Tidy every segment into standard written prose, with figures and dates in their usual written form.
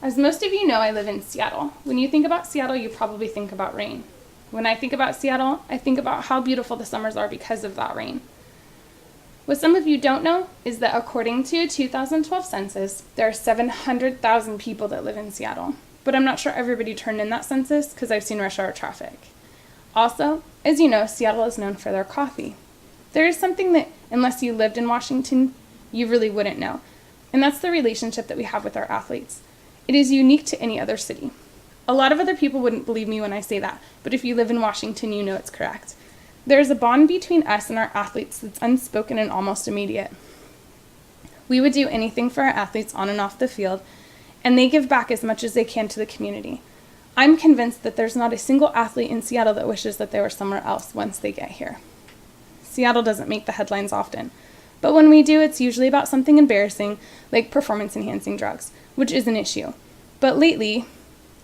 As most of you know, I live in Seattle. When you think about Seattle, you probably think about rain. When I think about Seattle, I think about how beautiful the summers are because of that rain. What some of you don't know is that according to a 2012 census, there are 700,000 people that live in Seattle. But I'm not sure everybody turned in that census because I've seen rush hour traffic. Also, as you know, Seattle is known for their coffee. There is something that, unless you lived in Washington, you really wouldn't know. And that's the relationship that we have with our athletes. It is unique to any other city. A lot of other people wouldn't believe me when I say that, but if you live in Washington, you know it's correct. There is a bond between us and our athletes that's unspoken and almost immediate. We would do anything for our athletes on and off the field, and they give back as much as they can to the community. I'm convinced that there's not a single athlete in Seattle that wishes that they were somewhere else once they get here. Seattle doesn't make the headlines often, but when we do, it's usually about something embarrassing, like performance-enhancing drugs, which is an issue. But lately,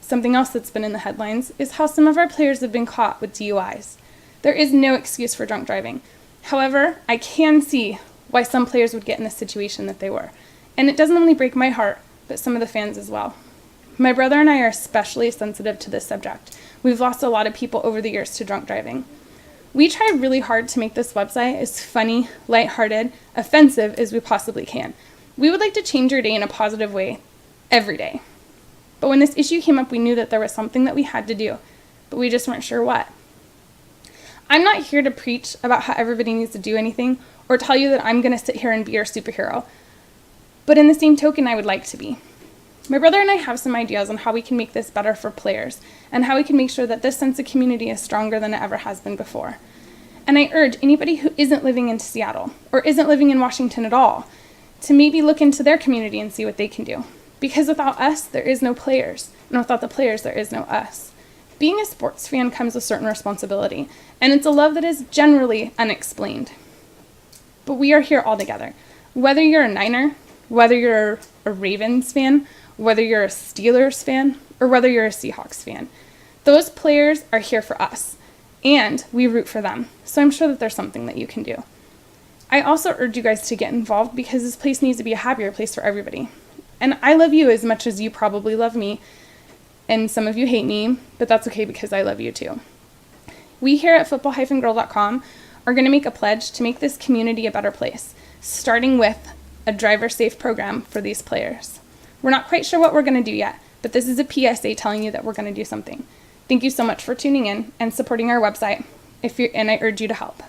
something else that's been in the headlines is how some of our players have been caught with DUIs. There is no excuse for drunk driving. However, I can see why some players would get in the situation that they were. And it doesn't only break my heart, but some of the fans as well. My brother and I are especially sensitive to this subject. We've lost a lot of people over the years to drunk driving. We try really hard to make this website as funny, lighthearted, offensive as we possibly can. We would like to change your day in a positive way every day. But when this issue came up, we knew that there was something that we had to do, but we just weren't sure what. I'm not here to preach about how everybody needs to do anything or tell you that I'm going to sit here and be your superhero. But in the same token, I would like to be. My brother and I have some ideas on how we can make this better for players and how we can make sure that this sense of community is stronger than it ever has been before. And I urge anybody who isn't living in Seattle or isn't living in Washington at all to maybe look into their community and see what they can do. Because without us, there is no players. And without the players, there is no us. Being a sports fan comes with certain responsibility, and it's a love that is generally unexplained. But we are here all together. Whether you're a Niner, whether you're a Ravens fan, whether you're a Steelers fan, or whether you're a Seahawks fan, those players are here for us, and we root for them. So I'm sure that there's something that you can do. I also urge you guys to get involved because this place needs to be a happier place for everybody. And I love you as much as you probably love me, and some of you hate me, but that's okay because I love you too. We here at football-girl.com are going to make a pledge to make this community a better place, starting with a driver-safe program for these players. We're not quite sure what we're going to do yet, but this is a PSA telling you that we're going to do something. Thank you so much for tuning in and supporting our website, and I urge you to help.